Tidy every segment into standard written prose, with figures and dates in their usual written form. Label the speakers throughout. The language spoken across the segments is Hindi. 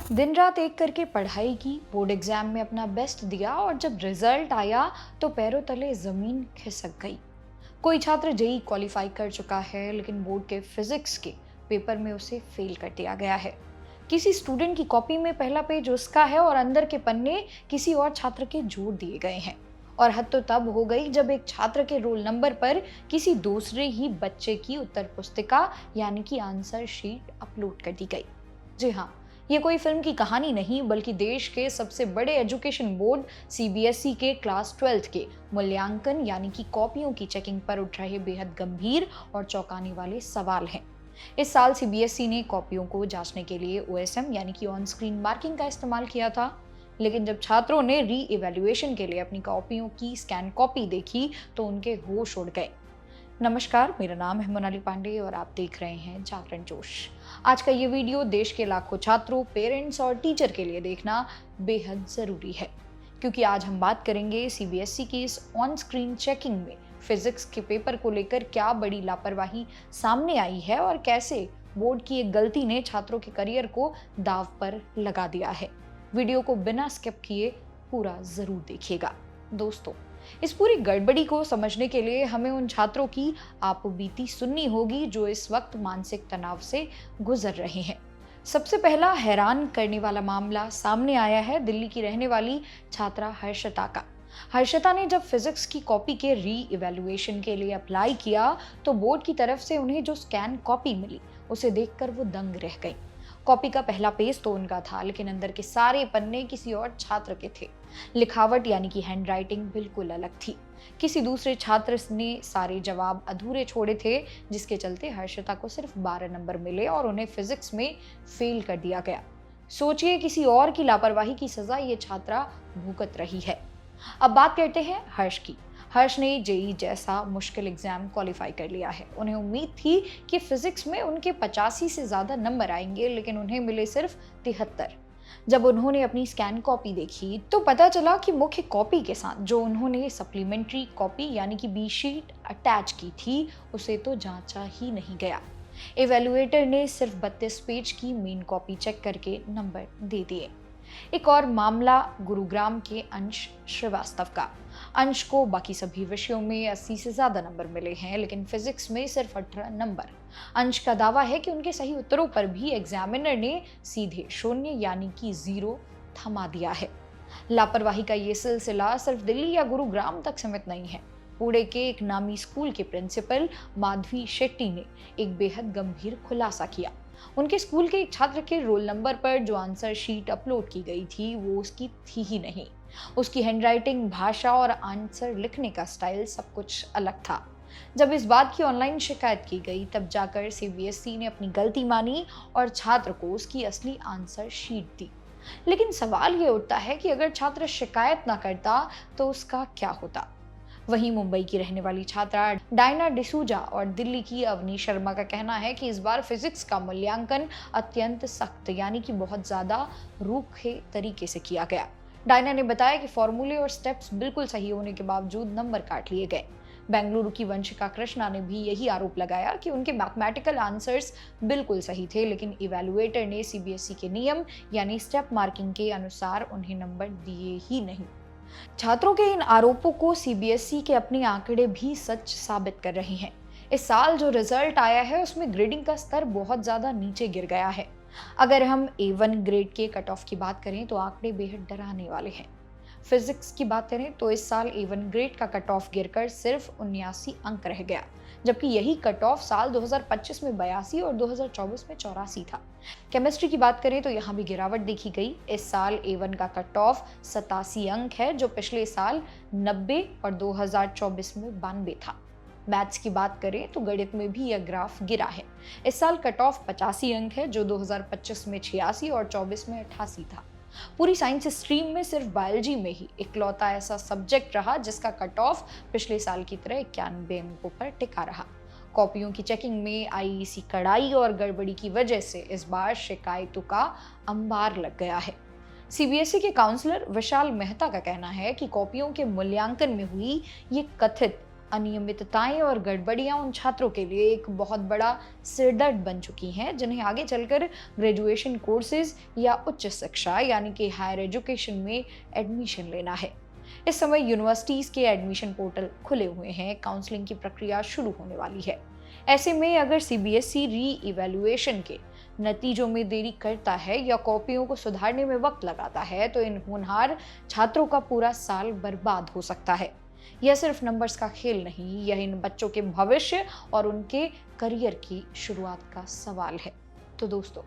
Speaker 1: दिन रात एक करके पढ़ाई की, बोर्ड एग्जाम में अपना बेस्ट दिया और जब रिजल्ट आया तो पैरों तले जमीन खिसक गई। कोई छात्र जेई क्वालिफाई कर चुका है लेकिन बोर्ड के फिजिक्स के पेपर में उसे फेल कर दिया गया है। किसी स्टूडेंट की कॉपी में पहला पेज उसका है और अंदर के पन्ने किसी और छात्र के जोड़ दिए गए हैं। और हद तो तब हो गई जब एक छात्र के रोल नंबर पर किसी दूसरे ही बच्चे की उत्तर पुस्तिका यानी कि आंसर शीट अपलोड कर दी गई। जी हाँ, ये कोई फिल्म की कहानी नहीं बल्कि देश के सबसे बड़े एजुकेशन बोर्ड सीबीएसई के क्लास 12th के मूल्यांकन यानी कि कॉपियों की चेकिंग पर उठ रहे बेहद गंभीर और चौंकाने वाले सवाल हैं। इस साल सीबीएसई ने कॉपियों को जांचने के लिए ओएसएम यानी कि ऑन स्क्रीन मार्किंग का इस्तेमाल किया था। लेकिन जब छात्रों ने री इवैल्यूएशन के लिए अपनी कॉपियों की स्कैन कॉपी देखी तो उनके होश उड़ गए। नमस्कार, मेरा नाम है मोनाली पांडे और आप देख रहे हैं जागरण जोश। आज का ये वीडियो देश के लाखों छात्रों, पेरेंट्स और टीचर के लिए देखना बेहद जरूरी है, क्योंकि आज हम बात करेंगे सीबीएसई की इस ऑन स्क्रीन चेकिंग में फिजिक्स के पेपर को लेकर क्या बड़ी लापरवाही सामने आई है और कैसे बोर्ड की एक गलती ने छात्रों के करियर को दांव पर लगा दिया है। वीडियो को बिना स्किप किए पूरा जरूर देखिएगा। दोस्तों, इस पूरी गड़बड़ी को समझने के लिए हमें उन छात्रों की आपबीती सुननी होगी जो इस वक्त मानसिक तनाव से गुजर रहे हैं। सबसे पहला हैरान करने वाला मामला सामने आया है दिल्ली की रहने वाली छात्रा हर्षिता का। हर्षिता ने जब फिजिक्स की कॉपी के री इवैल्यूएशन के लिए अप्लाई किया तो बोर्ड की तरफ से उन्हें जो स्कैन कॉपी मिली उसे देखकर वो दंग रह गई। कॉपी का पहला पेज तो उनका था लेकिन अंदर के सारे पन्ने किसी और छात्र के थे। लिखावट यानी कि हैंडराइटिंग बिल्कुल अलग थी। किसी दूसरे छात्र ने सारे जवाब अधूरे छोड़े थे, जिसके चलते हर्षिता को सिर्फ 12 नंबर मिले और उन्हें फिजिक्स में फेल कर दिया गया। सोचिए, किसी और की लापरवाही की सजा ये छात्रा भुगत रही है। अब बात करते हैं हर्ष की। हर्ष ने जेई जैसा मुश्किल एग्जाम क्वालिफाई कर लिया है। उन्हें उम्मीद थी कि फिजिक्स में उनके 85 से ज्यादा नंबर आएंगे, लेकिन उन्हें मिले सिर्फ 73। जब उन्होंने अपनी स्कैन कॉपी देखी तो पता चला कि मुख्य कॉपी के साथ जो उन्होंने सप्लीमेंट्री कॉपी यानी कि बी शीट अटैच की थी उसे तो जांचा ही नहीं गया। इवेल्युएटर ने सिर्फ 32 पेज की मेन कॉपी चेक करके नंबर दे दिए। एक और मामला गुरुग्राम के अंश श्रीवास्तव का। अंश को बाकी सभी विषयों में 80 से ज्यादा नंबर मिले हैं, लेकिन फिजिक्स में सिर्फ 18 नंबर। अंश का दावा है कि उनके सही उत्तरों पर भी एग्जामिनर ने सीधे शून्य यानी कि 0 थमा दिया है। लापरवाही का ये सिलसिला सिर्फ दिल्ली या गुरुग्राम तक सीमित नहीं है। पुणे के एक नामी स्कूल के प्रिंसिपल माधवी शेट्टी ने एक बेहद गंभीर खुलासा किया। उनके स्कूल के एक छात्र के रोल नंबर पर जो आंसर शीट अपलोड की गई थी वो उसकी थी ही नहीं। उसकी हैंडराइटिंग, भाषा और आंसर लिखने का स्टाइल सब कुछ अलग था। जब इस बात की ऑनलाइन शिकायत की गई तब जाकर सीबीएसई ने अपनी गलती मानी और छात्र को उसकी असली आंसर शीट दी। लेकिन सवाल ये उठता है कि अगर छात्र शिकायत ना करता तो उसका क्या होता। वहीं मुंबई की रहने वाली छात्रा डायना डिसूजा और दिल्ली की अवनी शर्मा का कहना है कि इस बार फिजिक्स का मूल्यांकन अत्यंत सख्त यानी कि बहुत ज्यादा रूखे तरीके से किया गया। डायना ने बताया कि फॉर्मूले और स्टेप्स बिल्कुल सही होने के बावजूद नंबर काट लिए गए। बेंगलुरु की वंशिका कृष्णा ने भी यही आरोप लगाया कि उनके मैथमेटिकल आंसर्स बिल्कुल सही थे, लेकिन इवैल्यूएटर ने सीबीएसई के नियम यानी स्टेप मार्किंग के अनुसार उन्हें नंबर दिए ही नहीं। छात्रों के इन आरोपों को सीबीएसई के अपने आंकड़े भी सच साबित कर रहे हैं। इस साल जो रिजल्ट आया है उसमें ग्रेडिंग का स्तर बहुत ज्यादा नीचे गिर गया है। अगर हम A1 ग्रेड के कट ऑफ की बात करें तो आंकड़े बेहद डराने वाले हैं। फिजिक्स की बात करें तो इस साल A1 ग्रेड का कट ऑफ गिरकर सिर्फ 79 अंक रह गया, जबकि यही कट ऑफ साल 2025 में 82 और 2024 में 84 था। केमिस्ट्री की बात करें तो यहाँ भी गिरावट देखी गई। इस साल A1 का कट ऑफ 87 अंक है, जो पिछले साल 90 और 2024 में 92 था। मैथ्स की बात करें तो गणित में भी यह ग्राफ गिरा है। इस साल कट ऑफ 85 अंक है, जो 2025 में 86 और 24 में 88 था। पूरी साइंस स्ट्रीम में सिर्फ बायोलॉजी में ही इकलौता ऐसा सब्जेक्ट रहा जिसका कट ऑफ पिछले साल की तरह 91 अंकों पर टिका रहा। कॉपियों की चेकिंग में आई इसी कड़ाई और गड़बड़ी की वजह से इस बार शिकायतों का अंबार लग गया है। सीबीएसई के काउंसलर विशाल मेहता का कहना है कि कॉपियों के मूल्यांकन में हुई ये कथित अनियमितताएं और गड़बड़ियां उन छात्रों के लिए एक बहुत बड़ा सिरदर्द बन चुकी हैं जिन्हें आगे चलकर ग्रेजुएशन कोर्सेज या उच्च शिक्षा यानी कि हायर एजुकेशन में एडमिशन लेना है। इस समय यूनिवर्सिटीज के एडमिशन पोर्टल खुले हुए हैं, काउंसलिंग की प्रक्रिया शुरू होने वाली है। ऐसे में अगर सीबीएसई री इवैल्यूएशन के नतीजों में देरी करता है या कॉपियों को सुधारने में वक्त लगाता है तो इन होनहार छात्रों का पूरा साल बर्बाद हो सकता है। यह सिर्फ नंबर्स का खेल नहीं, यह इन बच्चों के भविष्य और उनके करियर की शुरुआत का सवाल है। तो दोस्तों,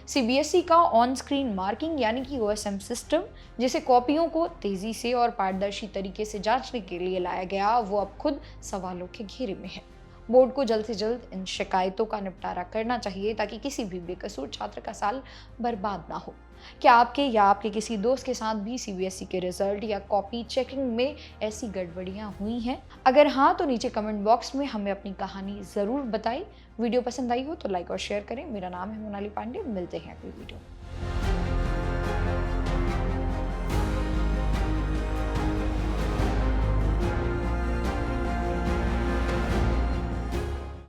Speaker 1: सीबीएसई का ऑन स्क्रीन मार्किंग यानी कि ओएसएम सिस्टम, जिसे कॉपियों को तेजी से और पारदर्शी तरीके से जांचने के लिए लाया गया, वो अब खुद सवालों के घेरे में है। बोर्ड को जल्द से जल्द इन शिकायतों का निपटारा करना चाहिए ताकि किसी भी बेकसूर छात्र का साल बर्बाद ना हो। क्या आपके या आपके किसी दोस्त के साथ भी सीबीएसई के रिजल्ट या कॉपी चेकिंग में ऐसी गड़बड़ियां हुई हैं? अगर हाँ, तो नीचे कमेंट बॉक्स में हमें अपनी कहानी जरूर बताएं। वीडियो पसंद आई हो तो लाइक और शेयर करें। मेरा नाम है मोनाली पांडे, मिलते हैं अगली वीडियो में।